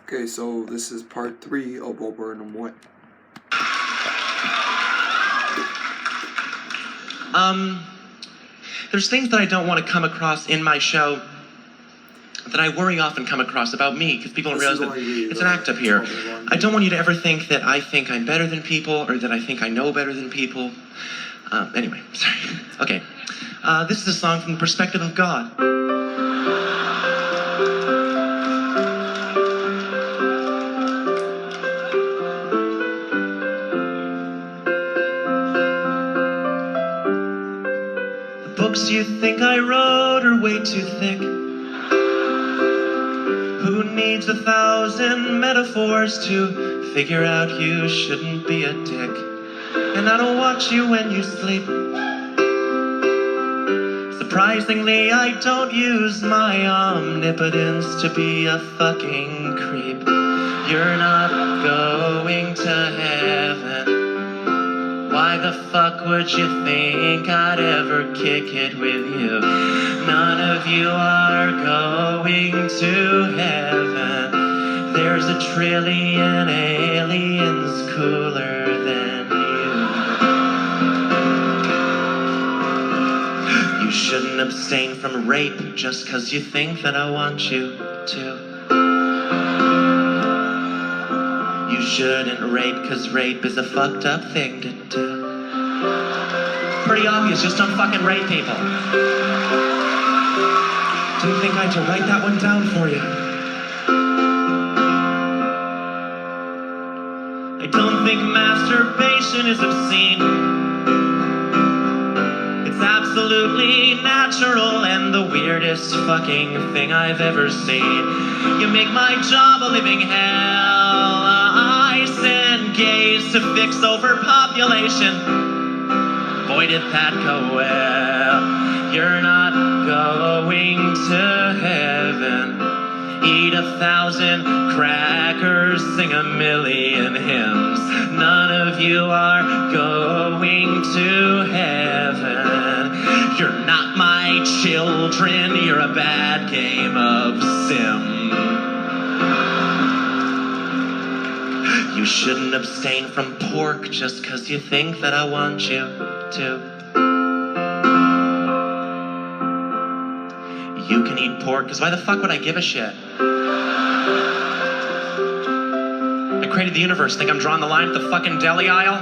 Okay, so this is part 3 of Burnham what? There's things that I don't want to come across in my show that I worry often come across about me, because people don't realize that it's an act up here. I don't want you to ever think that I think I'm better than people, or that I think I know better than people. Anyway, sorry. Okay. This is a song from the perspective of God. The books you think I wrote are way too thick. Who needs 1,000 metaphors to figure out you shouldn't be a dick? And I don't watch you when you sleep. Surprisingly, I don't use my omnipotence to be a fucking creep. You're not going to heaven. Why the fuck would you think I'd ever kick it with you? None of you are going to heaven. There's a trillion aliens cooler than you. You shouldn't abstain from rape just 'cause you think that I want you to. You shouldn't rape 'cause rape is a fucked up thing to do. Pretty obvious, just don't fucking rape people. Didn't think I had to write that one down for you. I don't think masturbation is obscene. It's absolutely natural and the weirdest fucking thing I've ever seen. You make my job a living hell. I send gays to fix overpopulation. Boy, did that go well. You're not going to heaven. Eat 1,000 crackers, sing 1,000,000 hymns. None of you are going to heaven. You're not my children. You're a bad game of Sim. You shouldn't abstain from pork just 'cause you think that I want you to. You can eat pork, 'cause why the fuck would I give a shit? I created the universe. Think I'm drawing the line at the fucking deli aisle?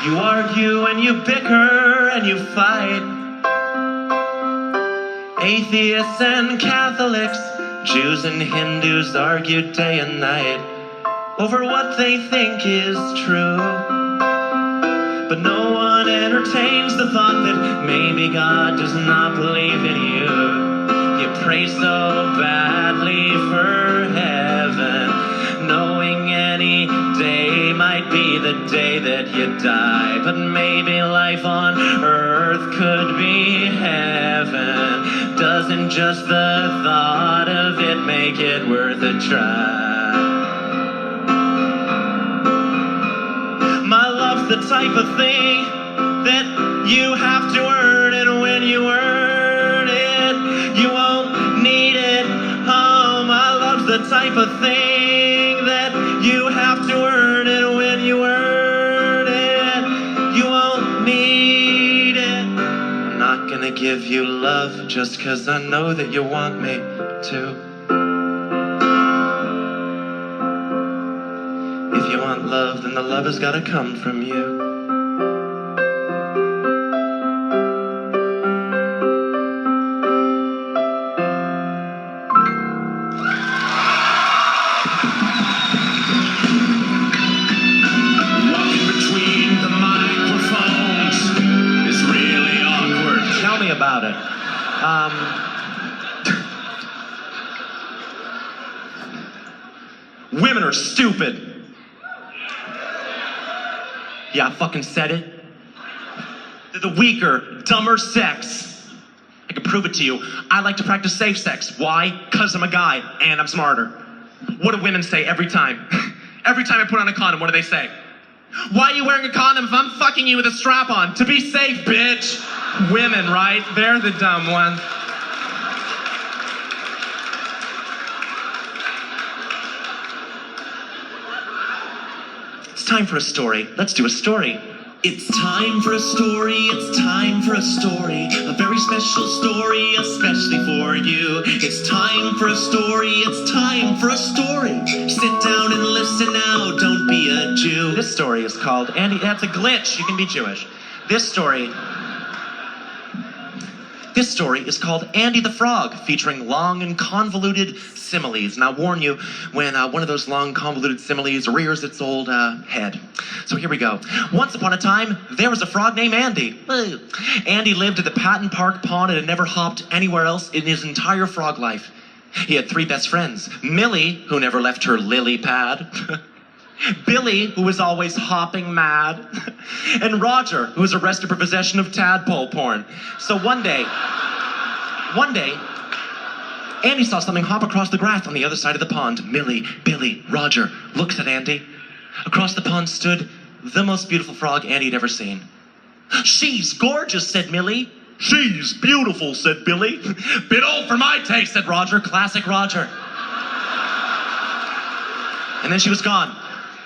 You argue and you bicker and you fight. Atheists and Catholics, Jews and Hindus argue day and night over what they think is true. But no one entertains the thought that maybe God does not believe in you. You pray so badly for heaven, knowing any day might be the day that you die. But maybe life on earth could be heaven. Doesn't just the thought of it make it worth a try? My love's the type of thing that you have to earn, and when you earn it, you won't need it. Oh, my love's the type of thing that you have to earn, and when you earn it, you won't need it. I'm not gonna give you love just 'cause I know that you want me to. If you want love, then the love has gotta come from you. Walking between the microphones is really awkward. Tell me about it. Women are stupid. Yeah, I fucking said it. They're the weaker, dumber sex. I can prove it to you. I like to practice safe sex. Why? 'Cause I'm a guy and I'm smarter. What do women say every time? Every time I put on a condom, what do they say? Why are you wearing a condom if I'm fucking you with a strap on? To be safe, bitch. Women, right? They're the dumb ones. It's time for a story. Let's do a story. It's time for a story, it's time for a story. A very special story, especially for you. It's time for a story, it's time for a story. Sit down and listen now, don't be a Jew. This story is called Andy. That's a glitch, you can be Jewish. This story is called Andy the Frog, featuring long and convoluted similes. And I'll warn you when one of those long convoluted similes rears its old head. So here we go. Once upon a time, there was a frog named Andy. Andy lived at the Patton Park Pond and had never hopped anywhere else in his entire frog life. He had 3 best friends. Millie, who never left her lily pad. Billy, who was always hopping mad. And Roger, who was arrested for possession of tadpole porn. So one day, Andy saw something hop across the grass on the other side of the pond. Millie, Billy, Roger looks at Andy. Across the pond stood the most beautiful frog Andy had ever seen. She's gorgeous, said Millie. She's beautiful, said Billy. Bit old for my taste, said Roger. Classic Roger. And then she was gone.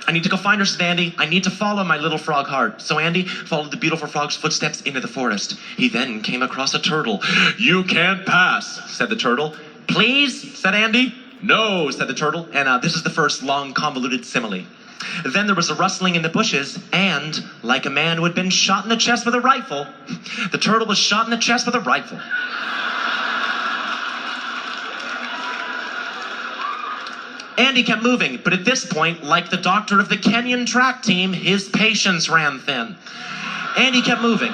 I need to go find her, said Andy. I need to follow my little frog heart. So Andy followed the beautiful frog's footsteps into the forest. He then came across a turtle. You can't pass, said the turtle. Please, said Andy. No, said the turtle. And this is the first long, convoluted simile. Then there was a rustling in the bushes, and, like a man who had been shot in the chest with a rifle, the turtle was shot in the chest with a rifle. Andy kept moving, but at this point, like the doctor of the Kenyan track team, his patience ran thin. Andy kept moving.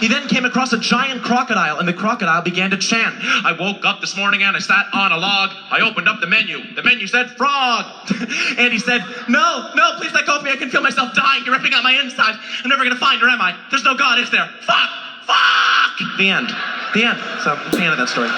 He then came across a giant crocodile, and the crocodile began to chant. I woke up this morning and I sat on a log. I opened up the menu. The menu said frog. Andy said, no, please let go of me. I can feel myself dying. You're ripping out my insides. I'm never going to find her, am I? There's no God, is there? Fuck! The end. So, that's the end of that story.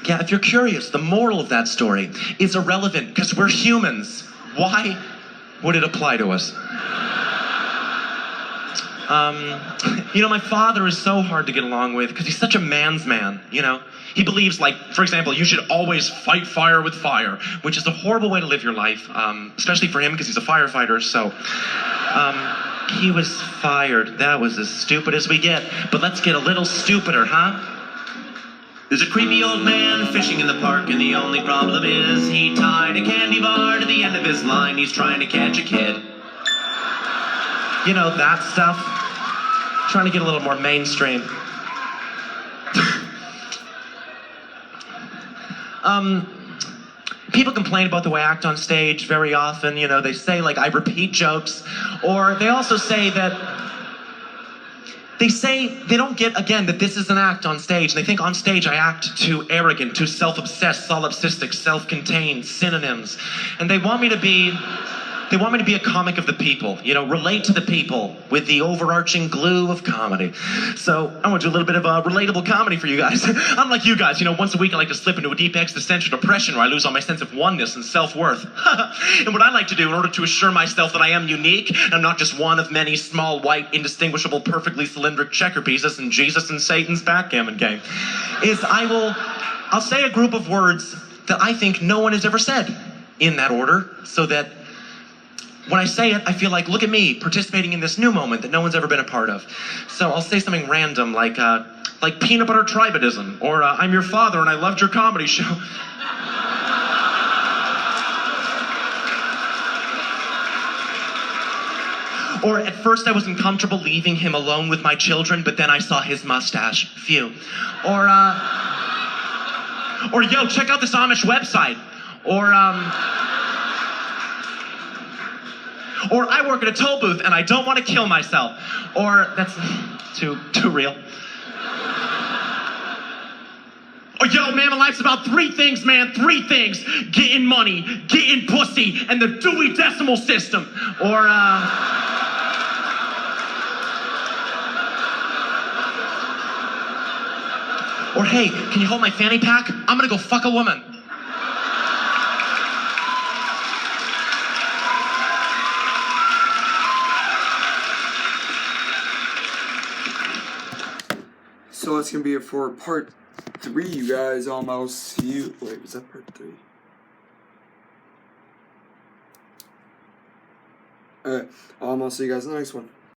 Yeah, if you're curious, the moral of that story is irrelevant because we're humans. Why would it apply to us? My father is so hard to get along with because he's such a man's man, He believes, for example, you should always fight fire with fire, which is a horrible way to live your life, especially for him because he's a firefighter, so... he was fired. That was as stupid as we get. But let's get a little stupider, huh? There's a creepy old man fishing in the park, and the only problem is he tied a candy bar to the end of his line. He's trying to catch a kid. You know, that stuff. Trying to get a little more mainstream. People complain about the way I act on stage very often. They say, I repeat jokes. Or they also say that... They don't get, again, that this is an act on stage. They think on stage I act too arrogant, too self-obsessed, solipsistic, self-contained, synonyms. And they want me to be a comic of the people, relate to the people with the overarching glue of comedy. So I want to do a little bit of relatable comedy for you guys. Unlike you guys, once a week I like to slip into a deep existential depression where I lose all my sense of oneness and self-worth. And what I like to do in order to assure myself that I am unique, and I'm not just one of many small, white, indistinguishable, perfectly cylindric checker pieces in Jesus and Satan's backgammon game, is I'll say a group of words that I think no one has ever said in that order, so that when I say it, I feel like, look at me, participating in this new moment that no one's ever been a part of. So I'll say something random, like peanut butter tribadism, or I'm your father and I loved your comedy show. Or at first I was uncomfortable leaving him alone with my children, but then I saw his mustache. Phew. Or yo, check out this Amish website. Or I work at a toll booth and I don't want to kill myself. Or that's too real. Or yo, man, my life's about 3 things, man. 3 things. Getting money, getting pussy, and the Dewey Decimal System. Or Or hey, can you hold my fanny pack? I'm gonna go fuck a woman. So that's gonna be it for part 3, you guys. I'll see you. Wait, was that part 3? Alright, I'll see you guys in the next one.